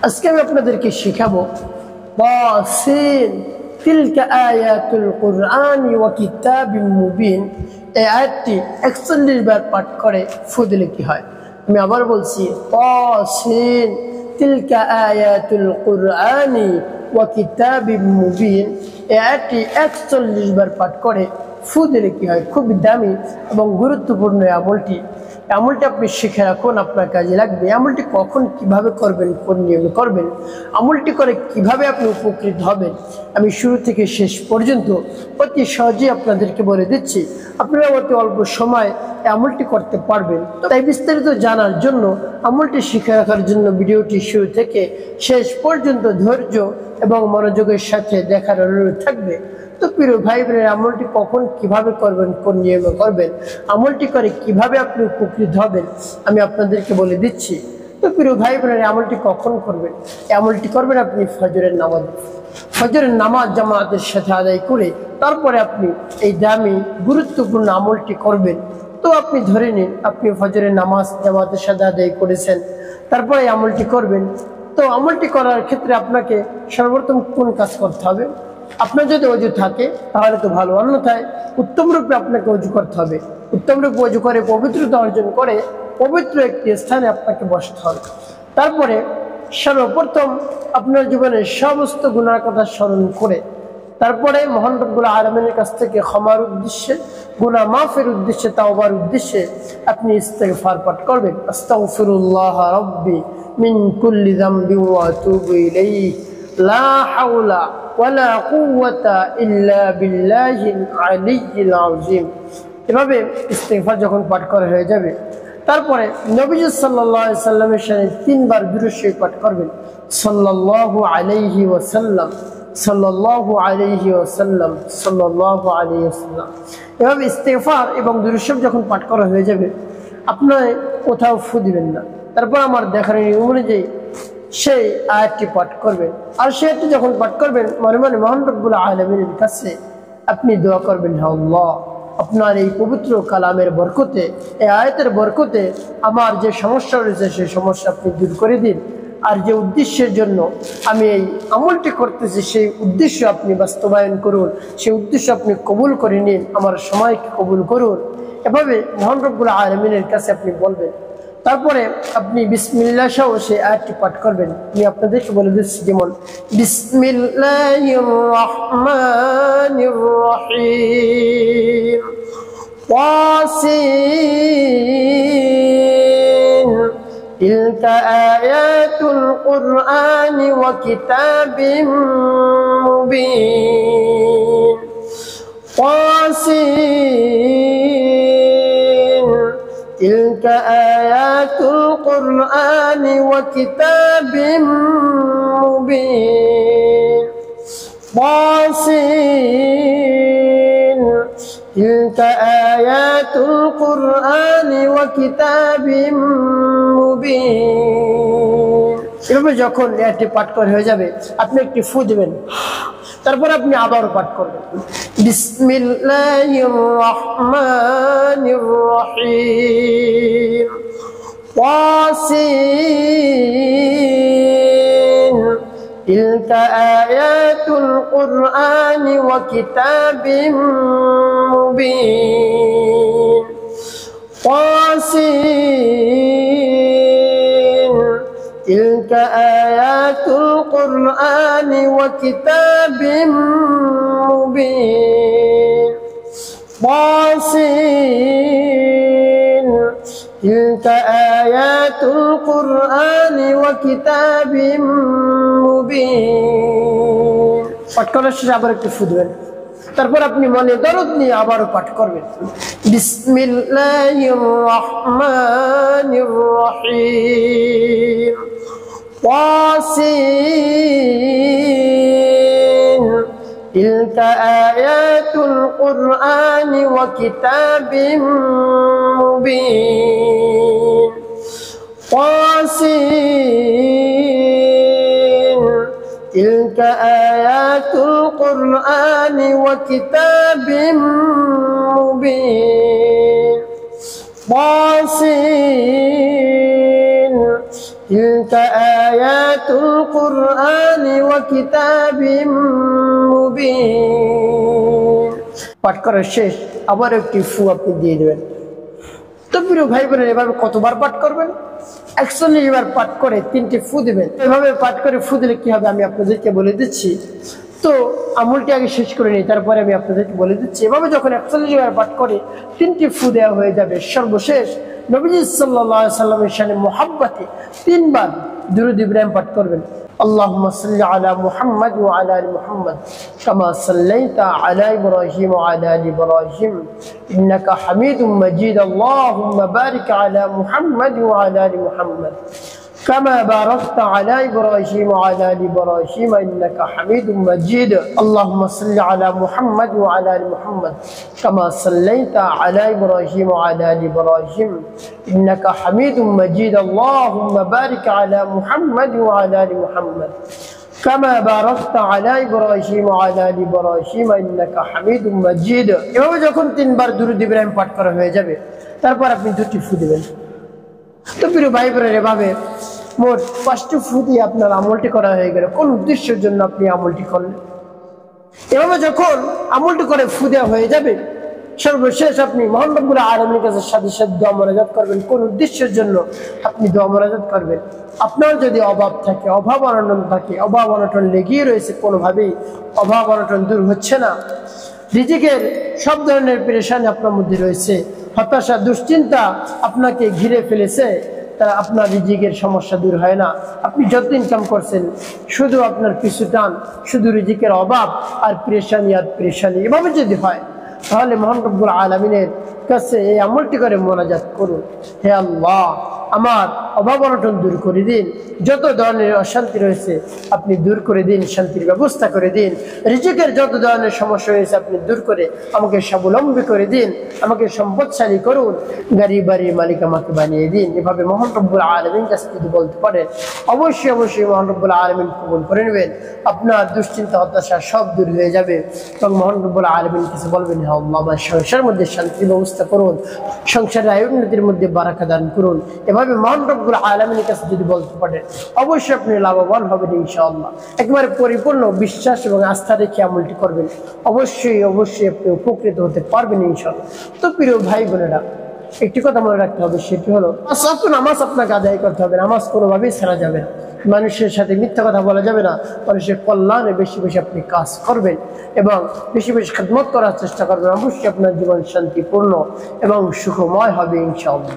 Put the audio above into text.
আজকে আমি আপনাদেরকে শেখাবো তাসিন তিলকা আয়াতুল কুরআনি ওয়া কিতাবিম মুবিন। এই আয়াতটি ৪১ বার পাঠ করে ফু দিলে কি হয়? আমি আবার বলছি, তাসিন তিলকা আয়াতুল কুরআনি ওয়া কিতাবিম মুবিন। এই আয়াতটি ৪১ বার পাঠ করে ফু দিলে কি হয়? খুব দামি এবং গুরুত্বপূর্ণ আমলটি আপনি শিখে রাখুন, আপনার কাজে লাগবে। আমলটি কখন কিভাবে করবেন, কোন নিয়মে করবেন, আমলটি করে কিভাবে আপনি উপকৃত হবেন, আমি শুরু থেকে শেষ পর্যন্ত অতি সহজেই আপনাদেরকে বলে দিচ্ছি। আপনারা অতি অল্প সময় আমলটি করতে পারবেন। তাই বিস্তারিত জানার জন্য, আমলটি শিখে রাখার জন্য ভিডিওটি শুরু থেকে শেষ পর্যন্ত ধৈর্য এবং মনোযোগের সাথে দেখার অনুরোধ থাকবে। তো প্রিয় ভাই বোনের, আমলটি কখন কিভাবে করবেন, কোন নিয়মে করবেন, আমলটি করে কিভাবে আপনি উপকৃত হবেন, আমি আপনাদেরকে বলে দিচ্ছি। তো প্রিয় ভাই বোনের, আমলটি কখন করবেন? আমলটি করবেন আপনি ফজরের নামাজ জামাতের সাথে আদায় করে তারপরে আপনি এই দামি গুরুত্বপূর্ণ আমলটি করবেন। তো আপনি ধরে নিন আপনি ফজরের নামাজ জামাতের সাথে আদায় করেছেন, তারপরে আমলটি করবেন। তো আমলটি করার ক্ষেত্রে আপনাকে সর্বপ্রথম কোন কাজ করতে হবে? আপনার যদি অজু থাকে তাহলে তো ভালো, অন্যথায় উত্তম রূপে আপনাকে অজু করতে হবে। উত্তম রূপে অজু করে পবিত্রতা অর্জন করে পবিত্র একটি স্থানে আপনাকে বসতে হবে। তারপরে সর্বপ্রথম আপনার জীবনের সমস্ত গুনার কথা স্মরণ করে তারপরে মহান রব্বুল আলামিনের কাছ থেকে ক্ষমার উদ্দেশ্যে, গুনাহ মাফের উদ্দেশ্যে, তাওবার উদ্দেশ্যে আপনি ইস্তিগফার পাঠ করবেন। আস্তাগফিরুল্লাহ রাব্বি মিন কুল্লি যামবি ওয়া আতুবু ইলাইহি লা হাওলা ওয়ালা কুওয়াতা ইল্লা বিল্লাহিল আলিয়্যিল আযীম। এভাবে ইস্তিগফার যখন পাঠ করা হয়ে যাবে, তারপরে নবীজি সাল্লাল্লাহু আলাইহি সাল্লামের সাথে ৩ বার দুরূদ শরীফ পাঠ করবেন। সাল্লাল্লাহু আলাইহি ওয়াসাল্লাম, সাল্লাল্লাহু আলাইহি ওয়াসাল্লাম, সাল্লাল্লাহু আলাইহি ওয়াসাল্লাম। এভাবে ইস্তিগফার এবং দুরূদ শরীফ যখন পাঠ করা হয়ে যাবে, আপনার কোথাও ফু দিবেন না। তারপর আমার দেখার নিয়ম অনুযায়ী সেই আয়াতটি পাঠ করবেন। আর সেই আয়াতটি যখন পাঠ করবেন, মনে মনে মহান রব্বুল আলামিনের কাছে আপনি দোয়া করবেন, হে আল্লাহ, আপনার এই পবিত্র কালামের বরকতে, এই আয়াতের বরকতে আমার যে সমস্যা রয়েছে সেই সমস্যা আপনি দূর করে দিন। আর যে উদ্দেশ্যের জন্য আমি এই আমলটি করতেছি সেই উদ্দেশ্য আপনি বাস্তবায়ন করুন, সেই উদ্দেশ্য আপনি কবুল করে নিন, আমার সময়কে কবুল করুন। এভাবে মহান রব্বুল আলামিনের কাছে আপনি বলবেন। তারপরে আপনি বিসমিল্লাহ সহ সেই আয়াতটি পাঠ করবেন। আমি আপনাদেরকে বলে দিচ্ছি, যেমন বিসমিল্লাহির রহমানির রহিম, তাসিন তিলকা আয়াতুল কুরআনি ওয়া কিতাবিম মুবিন। তাসিন তিলকা আয়াতুল কুরআনি ওয়া কিতাবিম মুবিন। তাসিন তিলকা আয়াতুল কুরআনি ওয়া কিতাবিম মুবিন। এভাবে যখন এটি পাঠ করা হয়ে যাবে, আপনি একটি ফু দিবেন। তারপর আপনি আবারও পাঠ করবেন, বিসমিল্লাহির রহমানির রহিম, তাসিন তিলকা আয়াতুল কুরআনি ওয়া কিতাবিম মুবিন। তাসিন তিলকা আয়াতুল কুরআনি ওয়া কিতাবিম মুবিন। তাসিন তিলকা আয়াতুল কুরআনি ওয়া কিতাবিম মুবিন। পাঠ করার শেষে আবার একটু ফু দিবেন। তারপর আপনি মনে দরদ নিয়ে আবারও পাঠ করবেন, বিসমিল্লাহির রহমানির রহিম, তাসিন তিলকা আয়াতুল কুরআনি ওয়া কিতাবিম মুবিন। তাসিন তিলকা আয়াতুল কুরআনি ওয়া কিতাবিম মুবিন। তাসিন তিলকা আয়াতুল কুরআনি ওয়া কিতাবিম মুবিন। পাঠ করার শেষ আবার একটি ফু আপনি দিয়ে দেবেন। তো প্রিয় ভাই বোনেরা, এভাবে কতবার পাঠ করবেন? 41 বার পাঠ করে 3টি ফু দিবেন। এভাবে পাঠ করে ফু দিলে কি হবে আমি আপনাদেরকে বলে দিচ্ছি। তো আমলটি আগে শেষ করে নিই, তারপরে আমি আপনাদেরকে বলে দিচ্ছি। এভাবে যখন 41 বার পাঠ করে 3টি ফু দেওয়া হয়ে যাবে, সর্বশেষ নবীজি সাল্লাল্লাহু আলাইহি সাল্লামের শানে মুহাব্বতে 3 বার দুরূদ ইব্রাহিম পাঠ করবেন। আল্লাহুম্মা সাল্লি আলা মুহাম্মাদ ওয়া আলা আলি মুহাম্মাদ কামা সাল্লাইতা আলা ইব্রাহিম ওয়া আলা আলি ইব্রাহিম ইন্নাকা হামিদুম মাজিদ। আল্লাহুম্মা বারিক আলা মুহাম্মাদ ওয়া আলা আলি মুহাম্মাদ كما باركت على إبراهيم وعلى آل إبراهيم إنك حميد مجيد. اللهم صل على محمد وعلى آل محمد كما صليت على إبراهيم وعلى آل إبراهيم إنك حميد مجيد. اللهم بارك على محمد وعلى آل محمد كما باركت على إبراهيم وعلى آل إبراهيم إنك حميد مجيد. এভাবে যখন 3 বার দুরূদ ইব্রাহিম পাঠ করা হয়ে যাবে, তারপর আপনি 2টি ফু দিবেন। তো প্রিয় ভাই বোনেরা, এভাবে মোট 5টি ফু দিয়ে আপনার আমলটি করা হয়ে গেল। কোন উদ্দেশ্যের জন্য আপনি আমলটি করলেন? এভাবে যখন আমলটি করে ফু দেওয়া হয়ে যাবে, সর্বশেষ আপনি মহান রব্বুল আলামিনের কাছে সাথে সাথে দোয়া মোনাজাত করবেন। কোন উদ্দেশ্যের জন্য আপনি দোয়া মোনাজাত করবেন? আপনার যদি অভাব থাকে, অভাব অনটন থাকে, অভাব অনটন লেগেই রয়েছে, কোনোভাবেই অভাব অনটন দূর হচ্ছে না, রিজিকের সব ধরনের পেরেশানি আপনার মধ্যে রয়েছে, হতাশা দুশ্চিন্তা আপনাকে ঘিরে ফেলেছে, তা আপনার রিজিকের সমস্যা দূর হয় না, আপনি যত ইনকাম করছেন শুধু আপনার পিছু টান, শুধু রিজিকের অভাব আর পেরেশানি আর পেরেশানি, এভাবে যদি হয়, তাহলে মহান রব্বুল আলামিনের কাছে এই আমলটি করে মোনাজাত করুন। হে আল্লাহ, আমার অভাব অনটন দূর করে দিন, যত ধরনের অশান্তি রয়েছে আপনি দূর করে দিন, শান্তির ব্যবস্থা করে দিন, রিজিকের যত ধরনের সমস্যা রয়েছে আপনি দূর করে আমাকে স্বাবলম্বী করে দিন, আমাকে সম্পদশালী করুন, গাড়ি বাড়ির মালিক আমাকে বানিয়ে দিন। এভাবে মহান রব্বুল আলামিন কাছে যদি বলতে পারেন, অবশ্যই অবশ্যই মহান রব্বুল আলামিন কবুল করে নেবেন। আপনার দুশ্চিন্তা হতাশা সব দূর হয়ে যাবে এবং মহান রব্বুল আলামিন কাছে বলবেন, হে আল্লাহ, আমার সংসারের মধ্যে শান্তির ব্যবস্থা করুন, সংসারের আয় উন্নতির মধ্যে বারাকা দান করুন। এভাবে মহান রব্বুল আলামিনের কাছে যদি বলতে পারেন, অবশ্যই আপনি লাভবান হবেন ইনশাআল্লাহ। একেবারে পরিপূর্ণ বিশ্বাস এবং আস্থা রেখে আমলটি করবেন, অবশ্যই অবশ্যই আপনি উপকৃত হতে পারবেন ইনশাআল্লাহ। তো প্রিয় ভাই বোনেরা, একটি কথা মনে রাখতে হবে, সেটি হলো নামাজ আপনাকে আদায় করতে হবে। নামাজ কোনোভাবেই ছাড়া যাবে না, মানুষের সাথে মিথ্যা কথা বলা যাবে না, মানুষের কল্যাণে বেশি বেশি আপনি কাজ করবেন এবং বেশি বেশি খেদমত করার চেষ্টা করবেন। অবশ্যই আপনার জীবন শান্তিপূর্ণ এবং সুখময় হবে ইনশাআল্লাহ।